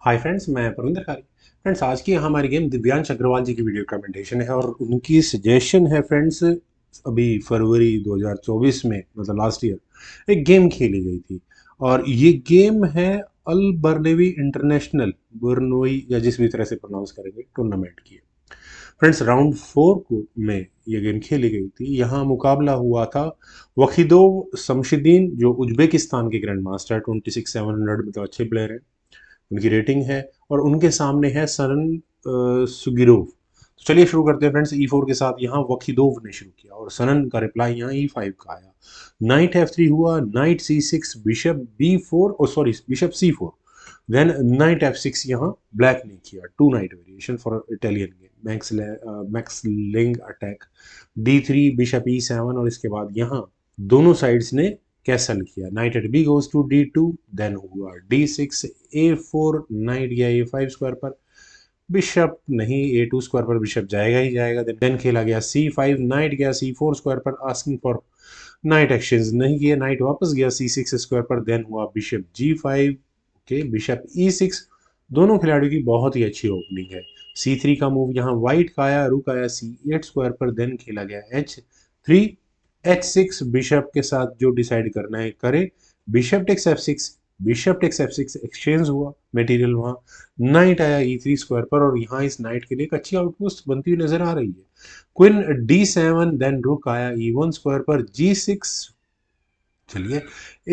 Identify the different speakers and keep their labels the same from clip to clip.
Speaker 1: Hi friends, मैं परविंदर खारी। Friends, आज की हमारी गेम दिव्यांश अग्रवाल जी की वीडियो रिकमेंडेशन है और उनकी सजेशन है। फ्रेंड्स, अभी फरवरी 2024 में मतलब लास्ट ईयर एक गेम खेली गई थी और ये गेम है अल बर्नेवी इंटरनेशनल बर्नोई या जिस भी तरह से प्रोनाउंस करेंगे टूर्नामेंट की। फ्रेंड्स, राउंड 4 को में ये गेम खेली गई थी। यहाँ मुकाबला हुआ था वखीदोव शमशुद्दीन जो उज्बेकिस्तान के ग्रैंड मास्टर 26,700 मतलब अच्छे प्लेयर हैं, उनकी रेटिंग है, और उनके सामने है सरन सुगिरोव। तो चलिए शुरू करते हैं फ्रेंड्स। E4 के साथ यहाँ वखीदोव ने शुरू किया और सनन का रिप्लाई यहाँ E5 का आया। नाइट F3 हुआ, नाइट C6, बिशप B4 और sorry bishop C4, then night F6। यहाँ ब्लैक ने किया two knight variation for Italian game Max Lange attack. D3 bishop E7 और इसके बाद यहाँ दोनों साइड्स ने कैसल किया। Knight at B goes to D2, then हुआ D6 A4, नाइट गया A5 स्क्वायर पर, बिशप नहीं A2 स्क्वायर पर बिशप जाएगा ही जाएगा। देन खेला गया C5, नाइट गया C4 स्क्वायर पर आस्किंग फॉर नाइट एक्सचेंज, नहीं किया, नाइट वापस गया C6 स्क्वायर पर, देन हुआ bishop G5, okay bishop E6। दोनों खिलाड़ियों की बहुत ही अच्छी ओपनिंग है। C3 का मूव यहाँ व्हाइट का आया, रुक आया C8 स्क्वायर पर, देन खेला गया H3 H6, बिशप के साथ जो डिसाइड करना है करे। Bishop takes F6, bishop takes F6 exchange हुआ मटेरियल वहां। नाइट आया E3 स्क्वायर पर और यहाँ इस नाइट के लिए एक अच्छी आउटपोस्ट बनती हुई नजर आ रही है। क्वीन D7, देन रुक आया E1 स्क्वायर पर G6, चलिए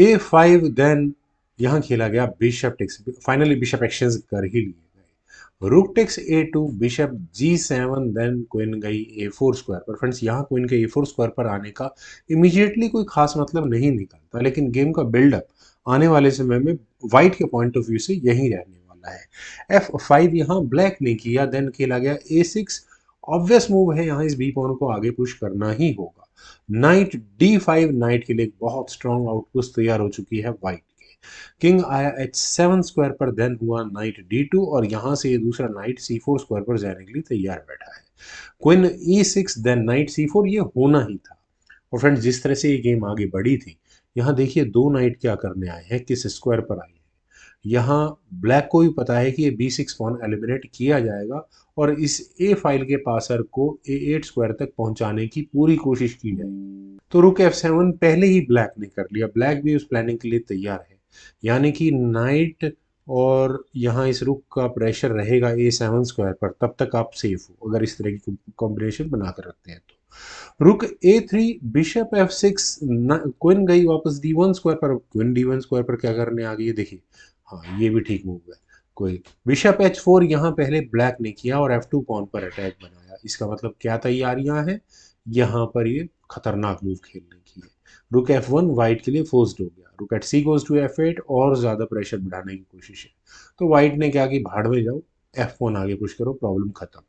Speaker 1: A5, देन यहाँ खेला गया bishop takes, finally bishop exchange कर ही लिए गए। Rook takes A2, bishop G7, then queen गई A4 स्क्वायर पर। फ्रेंड्स, यहाँ क्वीन के A4 स्क्वायर पर आने का इमीडिएटली कोई खास मतलब नहीं निकलता, लेकिन गेम का बिल्डअप आने वाले समय में व्हाइट के पॉइंट ऑफ व्यू से यही रहने वाला है। F5 यहाँ ब्लैक ने किया, देन खेला गया A6। ऑब्वियस मूव है, यहाँ इस बी पॉन को आगे पुश करना ही होगा। नाइट D5, नाइट के लिए एक बहुत स्ट्रॉन्ग आउटपोस्ट तैयार हो चुकी है व्हाइट के। किंग आया H7 स्क्वायर पर, देन हुआ नाइट D2 और यहां से ये दूसरा नाइट C4 स्क्वायर पर जाने के लिए तैयार बैठा है। Queen E6, then night C4, ये होना ही था। और फ्रेंड्स, जिस तरह से ये गेम आगे बढ़ी थी, यहाँ देखिए दो नाइट क्या करने आए हैं, किस स्क्वायर पर आए हैं। यहाँ ब्लैक को भी पता है कि ये B6 पॉन एलिमिनेट किया जाएगा और इस ए फाइल के पासर को A8 स्क्वायर तक पहुंचाने की पूरी कोशिश की जाएगी। तो रुक F7 पहले ही ब्लैक ने कर लिया, ब्लैक भी उस प्लानिंग के लिए तैयार है। यानी कि नाइट और यहाँ इस रुक का प्रेशर रहेगा A7 स्क्वायर पर, तब तक आप सेफ हो अगर इस तरह की कॉम्बिनेशन बनाकर रखते हैं तो। रुक A3, बिशप F6, क्वीन गई वापस D1 स्क्वायर पर। क्वीन D1 स्क्वायर पर क्या करने आ गई है देखिए, हाँ ये भी ठीक मूव है। कोई बिशप H4 यहाँ पहले ब्लैक ने किया और F2 पॉन पर अटैक बनाया। इसका मतलब क्या तैयारियां हैं, यहाँ पर ये खतरनाक मूव खेलने की है। रुक F1 वाइट के लिए फोर्स्ड हो गया, रुक eight C goes to F8 और ज्यादा प्रेशर बढ़ाने की कोशिश है। तो वाइट ने क्या कि भाड़ में जाओ, F1 आगे पुश करो, प्रॉब्लम खत्म।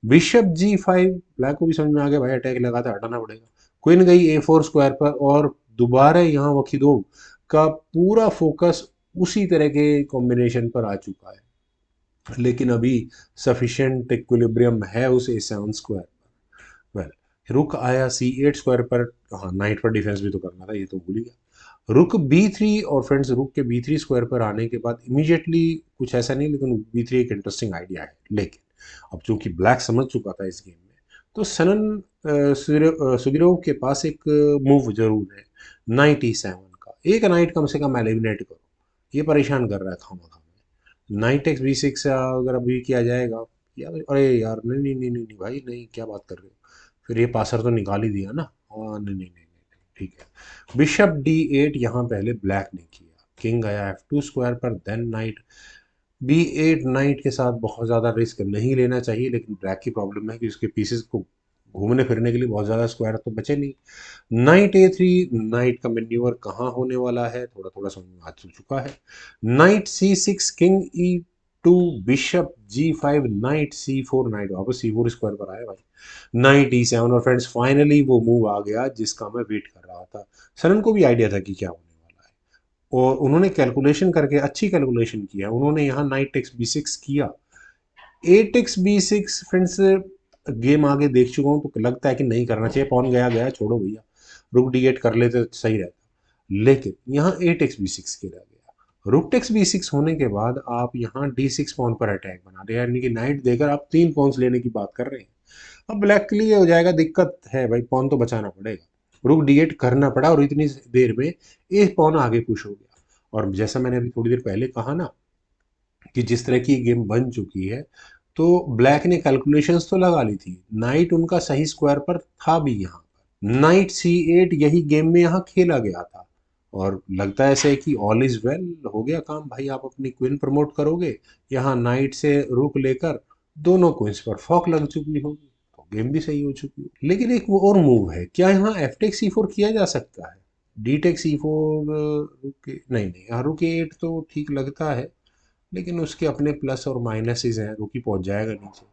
Speaker 1: बिशप G5, ब्लैक को भी समझ में आ गया भाई अटैक लगाता हटाना पड़ेगा। क्वीन गई A4 स्क्वायर पर और दोबारा यहाँ वखीदोव का पूरा फोकस उसी तरह के कॉम्बिनेशन पर आ चुका है, लेकिन अभी सफिशिएंट इक्विलिब्रियम है उस A7 स्क्वायर पर। वेल, रुक आया C8 स्क्वायर पर, हाँ नाइट पर डिफेंस भी तो करना था, ये तो भूल ही गया। रुक B3 और फ्रेंड्स रुक के B3 स्क्वायर पर आने के बाद इमीडिएटली कुछ ऐसा नहीं, लेकिन B3 एक इंटरेस्टिंग आइडिया है। लेकिन अब चूंकि ब्लैक समझ चुका था इस गेम में, तो सनन सुगिरोव के पास एक मूव जरूर है, नाइट E7 का। एक नाइट कम से कम एलिमिनेट करो, ये परेशान कर रहा है खामा खामा। नाइट एक्स B6 अगर अभी किया जाएगा, यार अरे यार नहीं नहीं नहीं नहीं नहीं भाई नहीं, क्या बात कर रहे हो, फिर ये पासर तो निकाल ही दिया ना। हाँ नहीं नहीं नहीं नहीं, ठीक है। बिशप D8 यहाँ पहले ब्लैक ने किया, किंग आया F2 स्क्वायर पर, देन नाइट B8। नाइट के साथ बहुत ज़्यादा रिस्क नहीं लेना चाहिए, लेकिन ब्लैक की प्रॉब्लम है कि उसके पीसेस को घूमने फिरने के लिए बहुत ज़्यादा स्क्वायर तो बचे नहीं। नाइट A3, नाइट का मेन्यूवर कहाँ होने वाला है थोड़ा थोड़ा समझ में आ चुका है। Night C6, king E2, bishop G5, night C4, night वापस C4 स्क्वायर पर आया भाई। नाइट E7 और फ्रेंड्स फाइनली वो मूव आ गया जिसका मैं वेट कर रहा था। सरन को भी आइडिया था कि क्या होने वाला है और उन्होंने कैलकुलेशन करके अच्छी कैलकुलेशन किया। उन्होंने यहाँ नाइट टेक्स B6 किया, ए टेक्स B6। फ्रेंड्स, गेम आगे देख चुका हूँ तो लगता है कि नहीं करना चाहिए, पॉन गया गया छोड़ो भैया, रुक D8 कर लेते तो सही रहता, लेकिन यहाँ ए टेक्स B6 खेला गया। रुक टेक्स B6 होने के बाद आप यहाँ D6 पॉन पर अटैक बना रहे हैं, यानी कि नाइट देकर आप 3 पॉन्स लेने की बात कर रहे हैं। अब ब्लैक के लिए हो जाएगा, दिक्कत है भाई, पॉन तो बचाना पड़ेगा। रुक D8 करना पड़ा और इतनी देर में एक पॉन आगे पुश हो गया। और जैसा मैंने अभी थोड़ी देर पहले कहा ना कि जिस तरह की गेम बन चुकी है, तो ब्लैक ने कैलकुलेशंस तो लगा ली थी, नाइट उनका सही स्क्वायर पर था भी यहाँ पर। नाइट C8 यही गेम में यहाँ खेला गया था और लगता है ऐसे कि ऑल इज वेल, हो गया काम भाई, आप अपनी क्वीन प्रमोट करोगे। यहाँ नाइट से रुक लेकर दोनों क्वींस पर फॉक लग चुकी होगी, तो गेम भी सही हो चुकी है। लेकिन एक वो और मूव है, क्या यहाँ एफ टेक C4 किया जा सकता है? डी टेक C4 रुक नहीं नहीं, यहाँ रुक A8 तो ठीक लगता है, लेकिन उसके अपने प्लस और माइनसेस हैं, रुकी पहुंच जाएगा नीचे।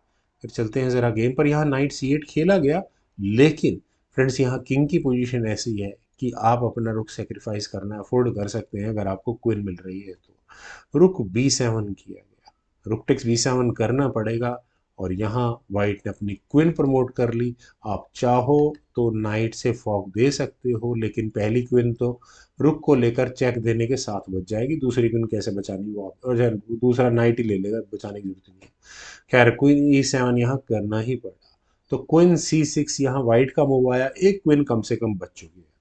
Speaker 1: फिर चलते हैं ज़रा गेम पर। यहाँ नाइट C8 खेला गया, लेकिन फ्रेंड्स यहाँ किंग की पोजीशन ऐसी है कि आप अपना रुक सेक्रीफाइस करना अफोर्ड कर सकते हैं अगर आपको क्वीन मिल रही है तो। रुक B7 किया गया, रुक टेक्स B7 करना पड़ेगा और यहाँ वाइट ने अपनी क्वीन प्रमोट कर ली। आप चाहो तो नाइट से फॉक दे सकते हो, लेकिन पहली क्वीन तो रुक को लेकर चेक देने के साथ बच जाएगी, दूसरी क्वीन कैसे बचानी वो आप, और दूसरा नाइट ही ले लेगा, बचाने की जरूरत नहीं है। खैर क्वीन E7 यहाँ करना ही पड़ा, तो क्वीन C6 यहाँ वाइट का मूव आया, एक क्वीन कम से कम बच चुकी है।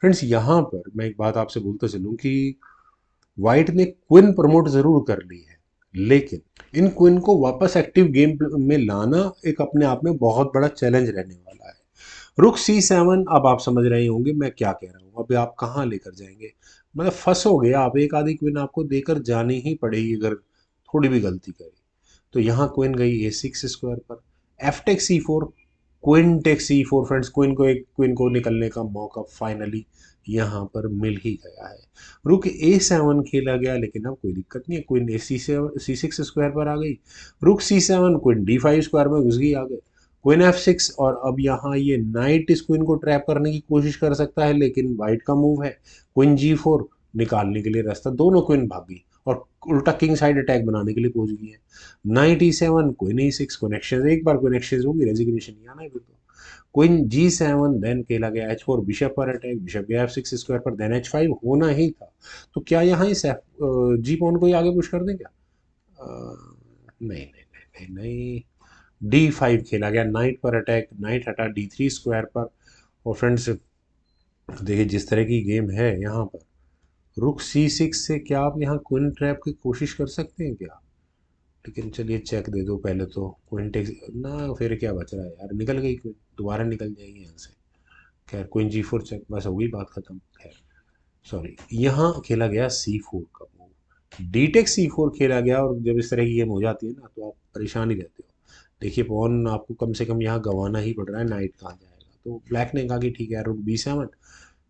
Speaker 1: फ्रेंड्स यहाँ पर मैं एक बात आपसे बोलते चलूँ कि वाइट ने क्वीन प्रमोट जरूर कर ली है, लेकिन इन क्वीन को वापस एक्टिव गेम में लाना एक अपने आप में बहुत बड़ा चैलेंज रहने वाला है। रुक C7, अब आप समझ रहे होंगे मैं क्या कह रहा हूँ, अब आप कहाँ लेकर जाएंगे, मतलब फंसोगे आप, एक आधी क्वीन आपको देकर जानी ही पड़ेगी अगर थोड़ी भी गलती करी। तो यहाँ क्वीन गई A6 स्क्वायर पर, F take C4, queen take C4। Friends queen को निकलने का मौका फाइनली यहाँ पर मिल ही गया है। रुक A7 खेला गया, लेकिन अब कोई दिक्कत नहीं है, क्वीन C6 स्क्वायर पर आ गई। रुक C7, क्वीन D5 स्क्वायर में घुस गई आगे, क्वीन F6, और अब यहाँ ये नाइट इस क्वीन को ट्रैप करने की कोशिश कर सकता है, लेकिन वाइट का मूव है क्वीन G4, निकालने के लिए रास्ता, दोनों क्वीन भाग गई और उल्टा किंग साइड अटैक बनाने के लिए पहुंच गई है। Night E7, queen E6, connection, एक बार कनेक्शन होगी रेजिग्नेशन नहीं आना है फिर तो। क्वीन G7, देन खेला गया H4, बिशप पर अटैक, बिशप गया F6 स्क्वायर पर, देन H5 होना ही था। तो क्या यहाँ इस जी पॉन को ही आगे पुश कर दें क्या? नहीं नहीं नहीं नहीं, D5 खेला गया, नाइट पर अटैक, नाइट हटा D3 स्क्वायर पर। और फ्रेंड्स देखिए जिस तरह की गेम है यहाँ पर, रुक C6 से क्या आप यहाँ क्वीन ट्रैप की कोशिश कर सकते हैं क्या? लेकिन चलिए चेक दे दो पहले तो, क्वीन टेक्स ना, फिर क्या बच रहा है यार, निकल गई क्वीन, दोबारा निकल जाएगी यहाँ से। खैर क्वीन G4 चेक, बस हो गई बात खत्म। खैर सॉरी, यहाँ खेला गया C4 का मूव, डी टेक C4 खेला गया, और जब इस तरह की गेम हो जाती है ना तो आप परेशान ही रहते हो। देखिए पॉन आपको कम से कम यहाँ गंवाना ही पड़ रहा है, नाइट कहाँ जाएगा, तो ब्लैक ने कहा कि ठीक है यार रुक B7,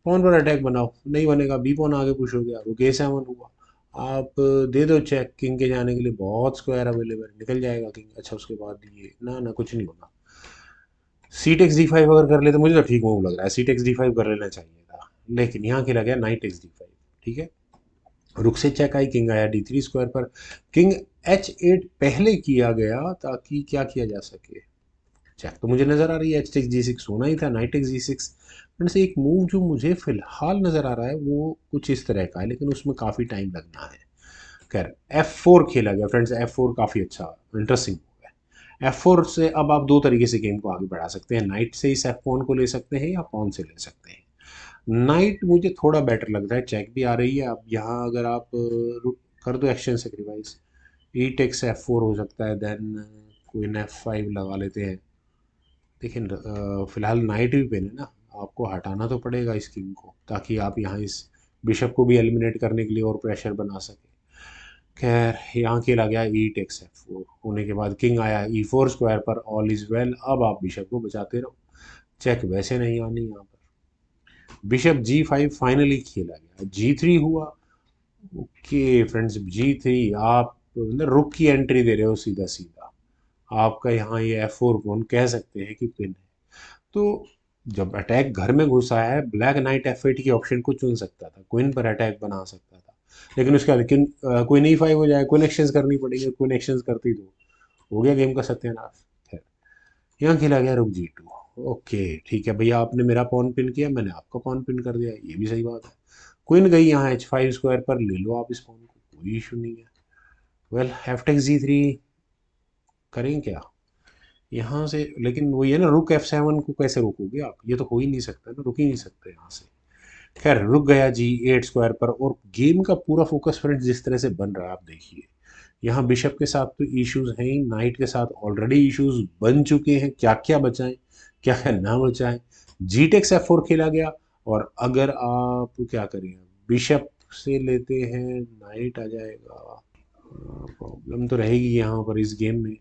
Speaker 1: पॉन पर अटैक बनाओ, नहीं बनेगा बी पॉन आगे पुश हो गया, रुक A7 हुआ। आप दे दो चेक, किंग के जाने के लिए बहुत स्क्वायर अवेलेबल, निकल जाएगा किंग। अच्छा उसके बाद ये ना ना कुछ नहीं होना, सी टेक्स D5 अगर कर ले तो मुझे तो ठीक मूव लग रहा है, सी टेक्स D5 कर लेना चाहिए था, लेकिन यहाँ खेला गया नाइट टेक्स D5। ठीक है, रुक से चेक आई, किंग आया D3 स्क्वायर पर, किंग H8 पहले किया गया ताकि क्या किया जा सके, चेक तो मुझे नजर आ रही है, H टेक्स G6 होना ही था, नाइट टेक्स G6। फ्रेंड्स एक मूव जो मुझे फिलहाल नजर आ रहा है वो कुछ इस तरह का है, लेकिन उसमें काफी टाइम लगना है। खैर F4 खेला गया फ्रेंड्स, F4 काफी अच्छा इंटरेस्टिंग मूव है। F4 से अब आप दो तरीके से गेम को आगे बढ़ा सकते हैं, नाइट से इस F1 को ले सकते हैं या पॉन से ले सकते हैं। नाइट मुझे थोड़ा बेटर लगता है, चेक भी आ रही है, अब यहाँ अगर आप कर दो एक्सचेंज सेक्रीफाइस, ई टेक्स F4 हो सकता है, देन क्वीन F5 लगा लेते हैं। लेकिन फिलहाल नाइट भी पेन है ना, आपको हटाना तो पड़ेगा इस किंग को, ताकि आप यहाँ इस बिशप को भी एलिमिनेट करने के लिए और प्रेशर बना सके। खैर यहाँ खेला गया ई टेक्स F4 होने के बाद किंग आया E4 स्क्वायर पर, ऑल इज वेल, अब आप बिशप को बचाते रहो, चेक वैसे नहीं आनी यहाँ पर। बिशप G5 फाइनली खेला गया, G3 हुआ। ओके फ्रेंड्स, G3 आप मतलब रुक की एंट्री दे रहे हो सीधा सीधा, आपका यहाँ ये F4 कौन कह सकते हैं कि पिन है। तो जब अटैक घर में घुसा है, ब्लैक नाइट F8 की ऑप्शन को चुन सकता था, क्वीन पर अटैक बना सकता था, लेकिन उसके बाद क्वीन E5 हो जाए, क्वीन एक्सचेंज करनी पड़ेगी, क्वीन एक्सचेंज करती तो हो गया गेम का सत्यानाश। खैर यहाँ खेला गया रुक G2। ओके ठीक है भैया, आपने मेरा पॉन पिन किया, मैंने आपका पॉन पिन कर दिया, ये भी सही बात है। क्वीन गई यहाँ H5 स्क्वायर पर, ले लो आप इस पॉन को, कोई इशू नहीं है। वेल एफ टेक जी3 करें क्या यहाँ से, लेकिन वो ये ना रुक F7 को कैसे रोकोगे आप, ये तो हो ही नहीं सकता ना, रुक ही नहीं सकते यहाँ से। खैर रुक गया G8 स्क्वायर पर, और गेम का पूरा फोकस फ्रेंड्स जिस तरह से बन रहा है आप देखिए, यहाँ बिशप के साथ तो इश्यूज हैं ही, नाइट के साथ ऑलरेडी इश्यूज बन चुके हैं, क्या क्या बचाएं क्या क्या ना बचाएं। जी टेक्स F4 खेला गया, और अगर आप क्या करें, बिशप से लेते हैं नाइट आ जाएगा, प्रॉब्लम तो रहेगी यहाँ पर इस गेम में।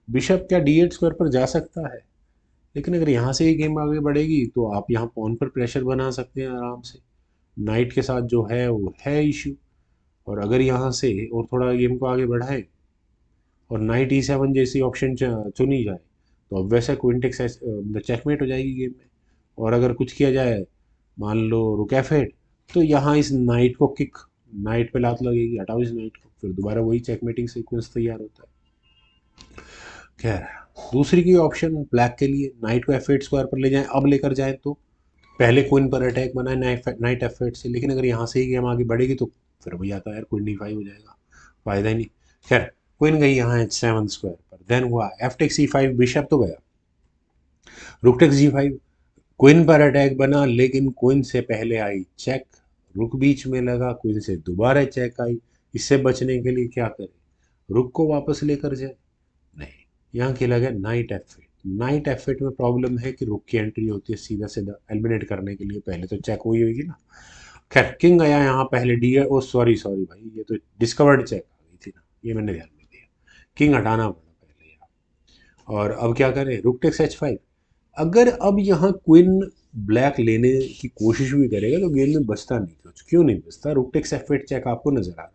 Speaker 1: बिशप क्या D8 स्क्वायर पर जा सकता है, लेकिन अगर यहाँ से ही गेम आगे बढ़ेगी तो आप यहाँ पॉन पर प्रेशर बना सकते हैं आराम से। नाइट के साथ जो है वो है इशू, और अगर यहाँ से और थोड़ा गेम को आगे बढ़ाएं और नाइट E7 जैसी ऑप्शन चुनी जाए, तो अब वैसे क्विंटेक्स चेकमेट हो जाएगी गेम में। और अगर कुछ किया जाए, मान लो रुक F8, तो यहाँ इस नाइट को किक, नाइट पे लात लगेगी, हटाओ इस नाइट को, फिर दोबारा वही चेकमेटिंग सीक्वेंस तैयार होता है। खैर दूसरी की ऑप्शन ब्लैक के लिए, नाइट को F8 स्क्वायर पर ले जाएं, अब लेकर जाएं तो पहले क्वीन पर अटैक बनाए नाइट F8 से, लेकिन अगर यहाँ से ही गेम आगे बढ़ेगी तो फिर वही आता है यार, क्वीन D5 हो जाएगा, फायदा ही नहीं। खैर क्वीन गई यहाँ H7 स्क्वायर पर, देन हुआ एफ टेक C5, बिशप तो गया, रुक टेक G5, क्वीन पर अटैक बना, लेकिन क्वीन से पहले आई चेक, रुक बीच में लगा, क्वीन से दोबारा चेक आई। इससे बचने के लिए क्या करें, रुक को वापस लेकर जाए, नहीं, यहाँ खेला गया नाइट F8। नाइट F8 में प्रॉब्लम है कि रुक की एंट्री होती है सीधा सीधा एलिमिनेट करने के लिए, पहले तो चेक हुई होगी ना। खैर किंग आया यहाँ पहले, डी ओ सॉरी सॉरी भाई, ये तो डिस्कवर्ड चेक आ गई थी ना, ये मैंने ध्यान नहीं दिया, किंग हटाना पड़ा पहले यहाँ। और अब क्या करें, रुक टेक्स H5, अगर अब यहाँ क्वीन ब्लैक लेने की कोशिश भी करेगा तो गेम में बचता नहीं कुछ, क्यों नहीं बचता, रुक टेक्स F8 चेक आपको नजर आ रहा है,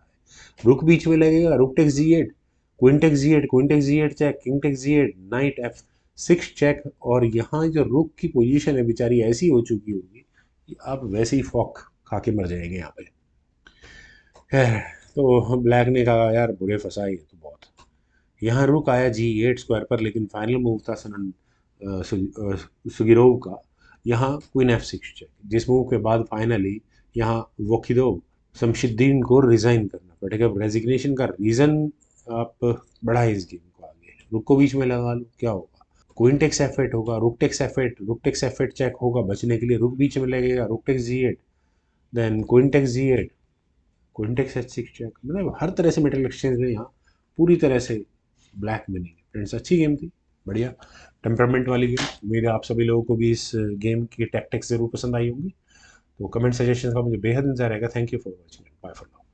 Speaker 1: रुक बीच में लगेगा, rook takes G8, queen takes G8, queen takes G8 check, king takes G8, knight F6 check, और यहाँ जो रुक की पोजीशन है बेचारी ऐसी हो चुकी होगी कि आप वैसे ही फॉक खा के मर जाएंगे यहाँ पे। खैर, तो ब्लैक ने कहा यार बुरे फंसा ये तो बहुत। यहाँ रुक आया G8 स्क्वायर पर, लेकिन फाइनल मूव था सुगिरोव का, यहाँ क्वीन F6 चेक, जिस मूव के बाद फाइनली यहाँ वोखिदोव शमशुद्दीन को रिजाइन करना पड़ेगा। अब रेजिग्नेशन का रीज़न आप बढ़ाए इस गेम को आगे, रुक को बीच में लगा लो, क्या होगा, क्वीन टेक्स F8 होगा, rook takes F8, rook takes F8 check होगा, बचने के लिए रुक बीच में लगेगा, rook takes G8, then queen takes G8, queen takes H6 check, मतलब हर तरह से मेटल एक्सचेंज में यहाँ पूरी तरह से ब्लैक विनिंग। फ्रेंड्स अच्छी गेम थी, बढ़िया टेम्परामेंट वाली गेम। उम्मीद है आप सभी लोगों को भी इस गेम की टैक्टिक्स जरूर पसंद आई होंगी। तो कमेंट सजेशन का मुझे बेहद इंतजार रहेगा। Thank you for watching, bye for now.